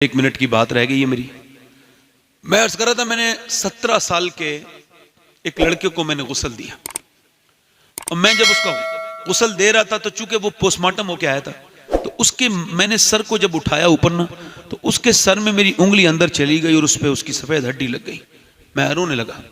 1 minute की बात रह गई है मेरी। मैं अर्ज कर रहा था, मैंने 17 साल के एक लड़के को मैंने गुस्ल दिया और मैं जब उसका गुस्ल दे रहा था तो चूंकि वो पोस्टमार्टम होके आया था तो उसके मैंने सर को जब उठाया ऊपर ना तो उसके सर में मेरी उंगली अंदर चली गई और उस पर उसकी सफेद हड्डी लग गई। मैं रोने लगा।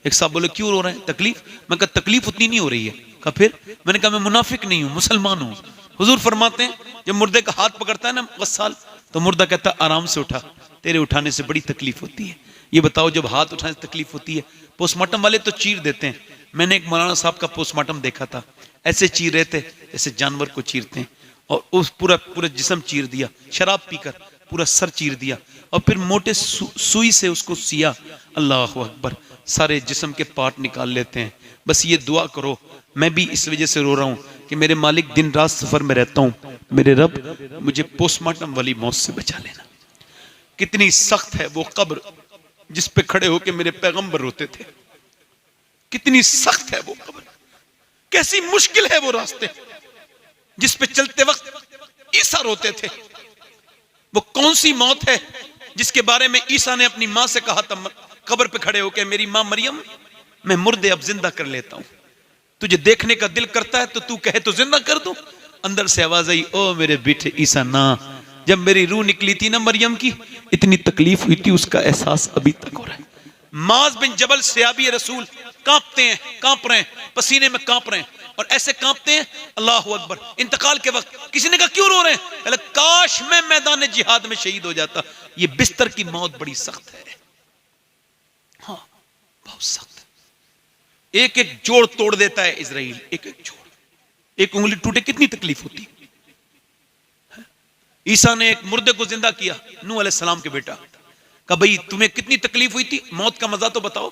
एक साहब बोले क्यों रो रहे हैं, तकलीफ? मैं कहा तकलीफ उतनी नहीं हो रही है। कहा फिर? मैंने कहा मैं मुनाफिक नहीं हूं, मुसलमान हूं। हुजूर फरमाते हैं जब मुर्दे का हाथ पकड़ता है ना गस्साल तो मुर्दा कहता आराम से उठा, तेरे उठाने से बड़ी तकलीफ होती है। ये बताओ जब हाथ उठाने से तकलीफ होती है, पोस्टमार्टम वाले तो चीर देते हैं। मैंने एक मौलाना साहब का पोस्टमार्टम देखा था, ऐसे चीर रहे थे जैसे जानवर को चीरते हैं और उस पूरा जिस्म चीर दिया, शराब पीकर पूरा सर चीर दिया और फिर मोटे सुई से उसको सिया। अल्लाह अकबर, सारे जिस्म के पार्ट निकाल लेते हैं। बस ये दुआ करो, मैं भी इस वजह से रो रहा हूं कि मेरे मालिक दिन रात सफर में रहता हूं, मेरे रब मुझे पोस्टमार्टम वाली मौत से बचा लेना। कितनी सख्त है वो कब्र जिस पे खड़े होके मेरे पैगंबर रोते थे, कितनी सख्त है वो कब्र, कैसी मुश्किल है वो रास्ते जिस पे चलते वक्त ईसा रोते थे। वो कौन सी मौत है जिसके बारे में ईसा ने अपनी मां से कहा था कब्र पे खड़े होके, मेरी मां मरियम मैं मुर्दे अब जिंदा कर लेता हूं, तुझे देखने का दिल करता है तो तू कहे तो जिंदा कर दूं। अंदर से आवाज आई, ओ मेरे बेटे ईसा ना, जब मेरी रूह निकली थी ना मरियम की, इतनी तकलीफ हुई थी, उसका एहसास अभी तक हो रहा है। माज बिन जबल सहाबी रसूल कांपते हैं, कांप रहे हैं, पसीने में कांप रहे हैं और ऐसे कांपते हैं। अल्लाह अकबर, इंतकाल के वक्त किसी ने कहा क्यों रो रहे हैं? काश मैं मैदान जिहाद में शहीद हो जाता। ये बिस्तर की मौत बड़ी सख्त है, हाँ बहुत सख्त है। एक एक जोड़ तोड़ देता है इजराइल, एक एक जोड़, एक उंगली टूटे कितनी तकलीफ होती। ईसा ने एक मुर्दे को जिंदा किया, नूह अलैहिस्सलाम के बेटा का, भाई तुम्हें कितनी तकलीफ हुई थी, मौत का मजा तो बताओ।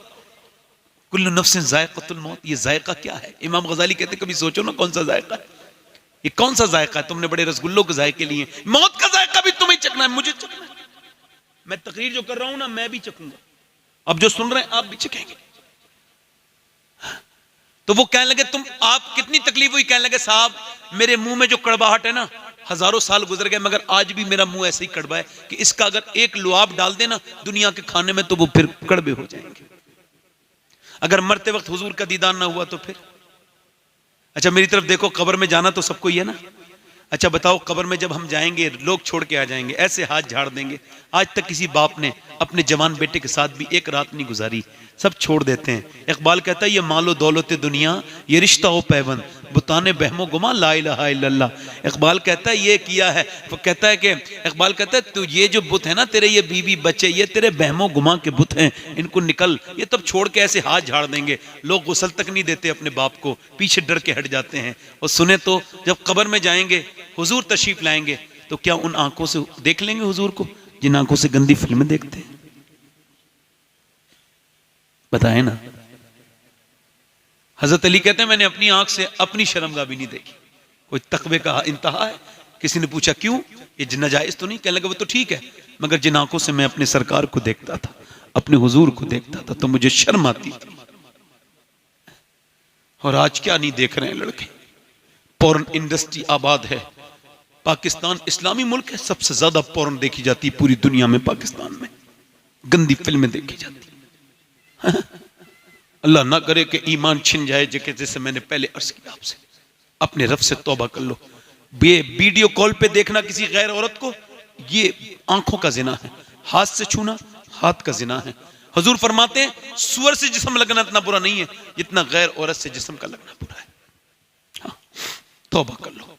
कुल्लु नफ्सिन जायक़तुल मौत, ये जायका क्या है? इमाम गजाली कहते कभी सोचो ना कौन सा जायका है, ये कौन सा जायका है? तुमने बड़े रसगुल्लों के जायके लिए, मौत का जायका भी तुम्हें चखना है, मुझे चखना है। मैं तकरीर जो कर रहा हूं ना मैं भी चखूंगा, अब जो सुन रहे हैं आप भी चखेंगे। तो वो कहने लगे तुम आप कितनी तकलीफ हुई? कहने लगे साहब मेरे मुंह में जो कड़वाहट है ना, हजारों साल गुजर गए मगर आज भी मेरा मुंह ऐसे ही कड़वा है कि इसका अगर एक लुआब डाल देना दुनिया के खाने में तो वो फिर कड़वे हो जाएंगे। अगर मरते वक्त हुजूर का दीदार ना हुआ तो फिर। अच्छा मेरी तरफ देखो, कब्र में जाना तो सबको ही है ना। अच्छा बताओ कब्र में जब हम जाएंगे लोग छोड़ के आ जाएंगे, ऐसे हाथ झाड़ देंगे। आज तक किसी बाप ने अपने जवान बेटे के साथ भी एक रात नहीं गुजारी, सब छोड़ देते हैं। इकबाल कहता है ये मालो दौलत दुनिया, ये रिश्ता हो पैबंद, बुताने बहमो गुमा ला इलाहा इल्लल्लाह। इकबाल कहता है ये किया है, वो कहता है कि इकबाल कहता है तू ये जो बुत है ना तेरे, ये बीवी बच्चे, ये तेरे बहमो गुमा के बुत हैं, इनको निकल, ये तब छोड़ के ऐसे हाथ झाड़ देंगे। लोग गुस्ल तक नहीं देते अपने बाप को, पीछे डर के हट जाते हैं। और सुने तो जब कब्र में जाएंगे हुजूर तशरीफ लाएंगे तो क्या उन आंखों से देख लेंगे हुजूर को जिन आंखों से गंदी फिल्में देखते हैं? बताए ना। हजरत अली कहते हैं मैंने अपनी आंख से अपनी शर्मगाह भी नहीं देखी। कोई तकवे का इंतहा है? किसी ने पूछा क्यों, ये नाजायज तो नहीं? कहने लगे वो तो ठीक है मगर जिन आंखों से मैं अपने सरकार को देखता था, अपने हुजूर को देखता था तो मुझे शर्म आती थी। और आज क्या नहीं देख रहे हैं लड़के, पोर्न इंडस्ट्री आबाद है। पाकिस्तान इस्लामी मुल्क है, सबसे ज्यादा पोर्न देखी जाती है पूरी दुनिया में, पाकिस्तान में गंदी फिल्में देखी जाती। अल्लाह ना करे कि ईमान छिन जाए, जैसे मैंने पहले अर्ज किया आपसे, अपने रब से तौबा कर लो। वीडियो कॉल पे देखना किसी गैर औरत को, ये आंखों का जिना है। हाथ से छूना हाथ का जिना है। हुजूर फरमाते हैं सुअर से जिस्म लगना इतना बुरा नहीं है जितना गैर औरत से जिस्म का लगना बुरा है। हाँ, तौबा कर लो,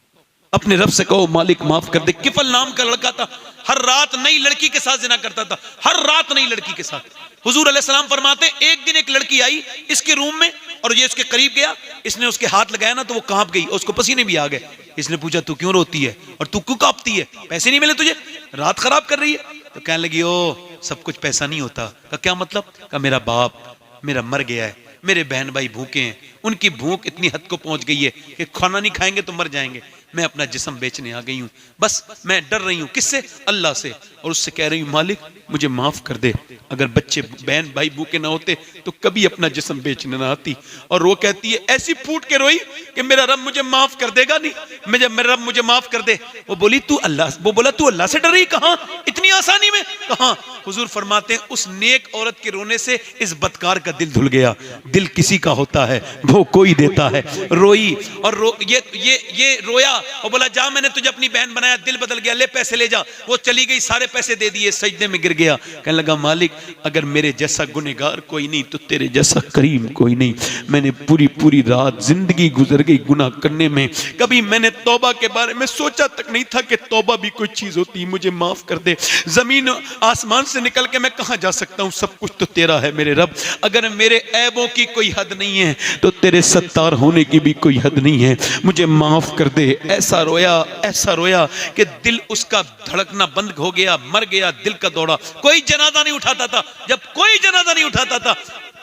अपने रब से कहो मालिक माफ कर दे। किफल नाम का लड़का था, हर रात नई लड़की के साथ जिना करता था, हर रात नई लड़की के साथ। हुजूर अलैहिस्सलाम फरमाते एक दिन एक लड़की आई इसके रूम में और ये उसके करीब गया, इसने उसके हाथ लगाया ना तो वो कांप गई और उसको पसीने भी आ गए। इसने पूछा तू क्यों रोती है और तू क्यों कांपती है, पैसे नहीं मिले तुझे, रात खराब कर रही है? तो कहने लगी ओ सब कुछ पैसा नहीं होता। का क्या मतलब? का मेरा बाप मेरा मर गया है, मेरे बहन भाई भूखे हैं, उनकी भूख इतनी हद को पहुंच गई है कि खाना नहीं खाएंगे तो मर जाएंगे। मैं अपना जिस्म बेचने आ गई हूं, बस मैं डर रही हूं किससे? अल्लाह से। और उससे कह रही हूं मालिक मुझे माफ कर दे, अगर बच्चे बहन भाई भूखे ना होते तो कभी अपना जिस्म बेचने ना आती। और वो कहती है ऐसी फूट के रोई कि मेरा रब मुझे माफ कर देगा नहीं, मेरा रब मुझे माफ कर दे। वो बोली तू अल्लाह, वो बोला तू अल्लाह से डर रही? कहां, इतनी आसानी में? कहां? हुजूर फरमाते हैं उस नेक औरत के रोने से इस बदकार का दिल धुल गया। दिल किसी का होता है, वो कोई देता है। रोई और ये रोया और बोला जा मैंने तुझे अपनी बहन बनाया, दिल बदल गया, ले पैसे ले जा। वो चली गई, सारे पैसे दे दिए, सजदे में गिर गया, कहने लगा मालिक अगर मेरे जैसा गुनहगार कोई नहीं तो तेरे जैसा करीम कोई नहीं। मैंने पूरी रात जिंदगी गुजर गई गुनाह करने में, कभी मैंने तौबा के बारे में सोचा तक नहीं था कि तौबा भी कोई चीज होती, मुझे माफ कर दे। जमीन आसमान से निकल के मैं कहां जा सकता हूं, सब कुछ तो तेरा है मेरे रब। अगर मेरे ऐबों की कोई हद नहीं है तो तेरे सत्तार होने की भी कोई हद नहीं है, मुझे माफ कर दे। ऐसा रोया कि दिल उसका धड़कना बंद हो गया, मर गया, दिल का दौड़ा। कोई जनाजा नहीं उठाता था, जब कोई जनाजा नहीं उठाता था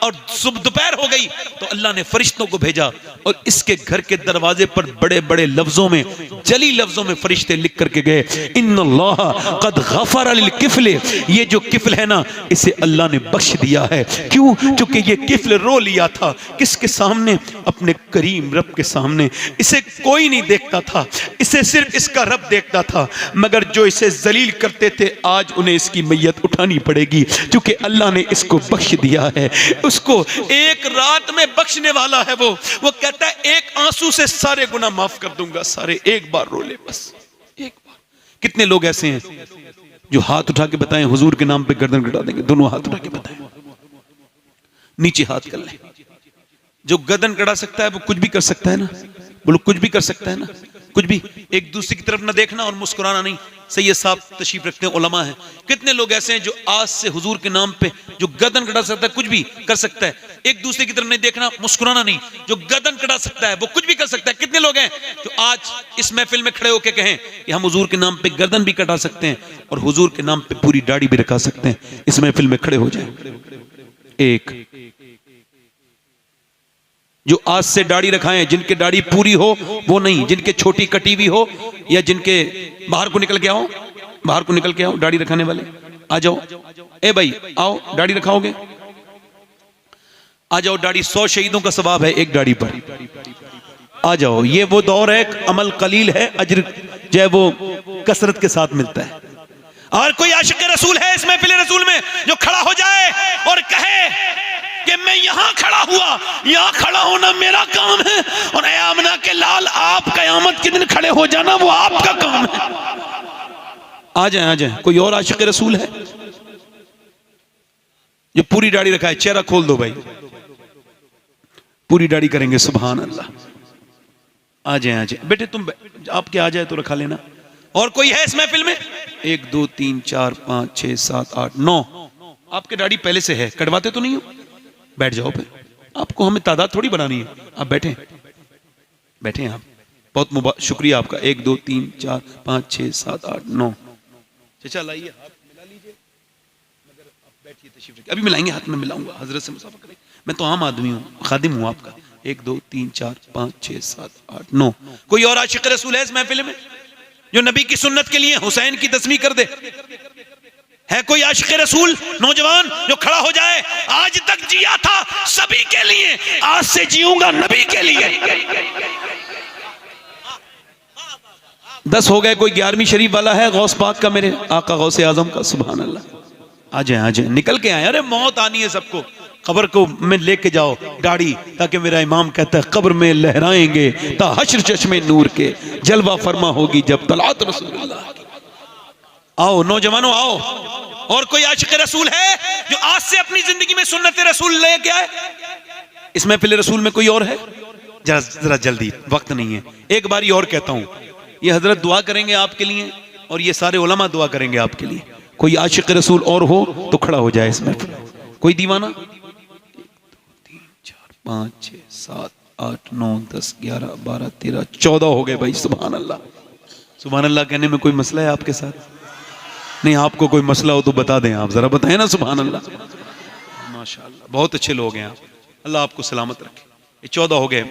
और सुबह दोपहर हो गई तो अल्लाह ने फरिश्तों को भेजा और इसके घर के दरवाजे पर बड़े बड़े लफ्जों में, जली लफ्जों में फरिश्ते लिख करके गए इन्नल्लाह क़द गफ़र लिल किफ़ल। ये जो किफ़ल है ना इसे अल्लाह ने बख्श दिया है। क्यों? क्योंकि ये किफ़ल रो लिया था किसके सामने? अपने करीम रब के सामने। इसे कोई नहीं देखता था, इसे सिर्फ इसका रब देखता था, मगर जो इसे जलील करते थे आज उन्हें इसकी मैयत उठानी पड़ेगी क्योंकि अल्लाह ने इसको बख्श दिया है। उसको एक रात में बख्शने वाला है वो कहता है एक आंसू से सारे गुनाह माफ कर दूंगा, सारे एक बार रो ले, बस एक बार। कितने लोग ऐसे हैं जो हाथ उठा के बताएं हुजूर के नाम पे गर्दन कटा देंगे? दोनों हाथ उठा के बताएं, नीचे हाथ कर ले। जो गर्दन कटा सकता है वो कुछ भी कर सकता है ना, बोलो कुछ भी कर सकता है ना, कुछ भी। एक दूसरे की तरफ ना देखना और मुस्कुराना नहीं। सैयद साहब तशरीफ रखते हैं, उलमा हैं। कितने लोग ऐसे हैं जो आज से हुजूर के नाम पे जो गर्दन कटा सकता है, कुछ भी कर सकता है। एक दूसरे की तरफ नहीं देखना, मुस्कुराना नहीं, जो गर्दन कटा सकता है वो कुछ भी कर सकता है। कितने लोग हैं जो आज इस महफिल में खड़े होकर कहें कि हम हुजूर के नाम पे गर्दन भी कटा सकते हैं और हुजूर के नाम पे पूरी दाढ़ी भी रखा सकते हैं। इस महफिल में खड़े हो जाए। एक जो आज से दाढ़ी रखाएं, जिनके दाढ़ी पूरी हो वो नहीं, जिनके छोटी कटी हुई हो या जिनके बाहर को निकल के आओ, बाहर को निकल के आओ, दाढ़ी रखाने वाले आ जाओ। ए भाई आओ, दाढ़ी रखाओगे? आ जाओ, दाढ़ी 100 शहीदों का सवाब है एक दाढ़ी पर। आ जाओ, ये वो दौर है, अमल कलील है, अजर जो है वो कसरत के साथ मिलता है। और कोई आशिक रसूल है इस महफिल रसूल में जो खड़ा हो जाए और कहे कि मैं यहां खड़ा हुआ, यहां खड़ा होना मेरा काम है और ऐ आमना के लाल आप कयामत के दिन खड़े हो जाना वो आपका काम है। आ जाए। कोई और आशिक रसूल है जो पूरी दाढ़ी रखा है? चेहरा खोल दो भाई, पूरी दाढ़ी करेंगे, सुभान अल्लाह। आ जाए बेटे, तुम आपके आ जाए तो रखा लेना। और कोई है इस महफिल में? 1 2 3 4 5 6 7 8 9। आपके दाढ़ी पहले से है, कटवाते तो नहीं हो? बैठ जाओ फिर, आपको हमें तादाद थोड़ी बनानी है। आप बैठे आप, बहुत शुक्रिया आपका। 1 2 3 4 5 6 7 8 9। चचा लाइए हाथ मिला लीजिए, मगर आप बैठिए, तशरीफ रखिए, अभी मिलाएंगे, हाथ में मिलाऊंगा, हजरत से मुसाफा करें। मैं तो आम आदमी हूँ, खादिम हूँ आपका। 1 2 3 4 5 6 7 8 9। कोई और आशिक रसूल है इस महफिल में जो नबी की सुन्नत के लिए हुसैन की तस्मीह कर दे? है कोई आशिक रसूल नौजवान जो खड़ा हो जाए, आज तक जिया था सभी के लिए, आज से जीऊंगा नबी के लिए? 10 हो गए, कोई 11वीं शरीफ वाला है गौस पाक का, मेरे आका गौसे आजम का? सुभान अल्लाह। आ जाए, निकल के आए। अरे मौत आनी है सबको, कब्र को में लेके जाओ दाढ़ी, ताकि मेरा इमाम कहता है कब्र में लहराएंगे ता हश्र चश्मे नूर के, जलवा फरमा होगी जब तलात रसूलुल्लाह। आओ नौजवानों आओ। और कोई आशिक रसूल है जो आज से अपनी जिंदगी में सुन्नत रसूल लेके आए? इस महफिल रसूल में कोई और है? जरा जल्दी, वक्त नहीं है। एक बारी और कहता हूं, ये हजरत दुआ करेंगे आपके लिए और ये सारे उलमा दुआ करेंगे आपके लिए। कोई आशिक रसूल और हो तो खड़ा हो जाए इस महफिल। कोई दीवाना? 3 4 5 6 7 8 9 10 11 12 13 14 हो गए भाई। सुभान अल्लाह। सुभान अल्लाह कहने में कोई मसला है आपके साथ? नहीं, आपको कोई मसला हो तो बता दें, आप जरा बताएं ना। सुभान अल्लाह, माशाअल्लाह, बहुत अच्छे लोग हैं आप, अल्लाह आपको सलामत रखे। ये 14 हो गए,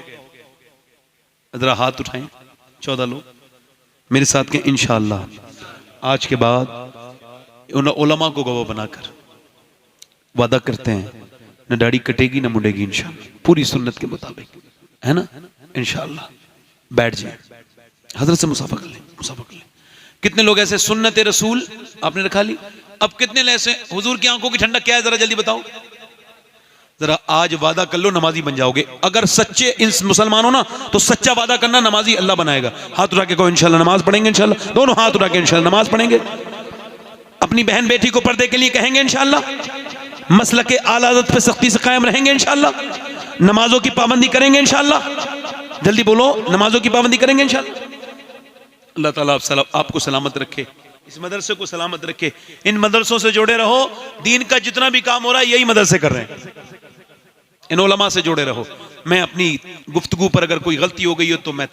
जरा हाथ उठाएं। 14 लोग मेरे साथ के इंशाअल्लाह आज के बाद उन उलमा को गवाह बनाकर वादा करते हैं, न दाढ़ी कटेगी न मुड़ेगी इंशाअल्लाह, पूरी सुन्नत के मुताबिक, है ना? इंशाअल्लाह। बैठ जाए, हजरत से मुसाफा कर लें, मुसाफा कर लें। कितने लोग ऐसे सुन्नत रसूल आपने रखा ली? अब कितने ऐसे हुजूर की आंखों की ठंडक क्या है, जरा जल्दी बताओ। जरा आज वादा कर लो नमाजी बन जाओगे। अगर सच्चे इन मुसलमान हो ना तो सच्चा वादा करना, नमाजी अल्लाह बनाएगा। हाथ उठा के कहो इंशाल्लाह नमाज पढ़ेंगे, इंशाल्लाह दोनों हाथ उठा के इंशाल्लाह नमाज पढ़ेंगे। अपनी बहन बेटी को पर्दे के लिए कहेंगे इंशाल्लाह। मसलक आला हज़रत पे सख्ती से कायम रहेंगे इंशाल्लाह। नमाजों की पाबंदी करेंगे इंशाल्लाह। जल्दी बोलो, नमाजों की पाबंदी करेंगे इंशाल्लाह। अल्लाह ताला आपको सलामत रखे, इस मदरसे को सलामत रखे। इन मदरसों से जुड़े रहो। दीन का जितना भी काम हो रहा है यही मदरसे कर रहे हैं। इन उलमा से जुड़े रहो। मैं अपनी गुफ्तगू पर अगर कोई गलती हो गई हो तो मैं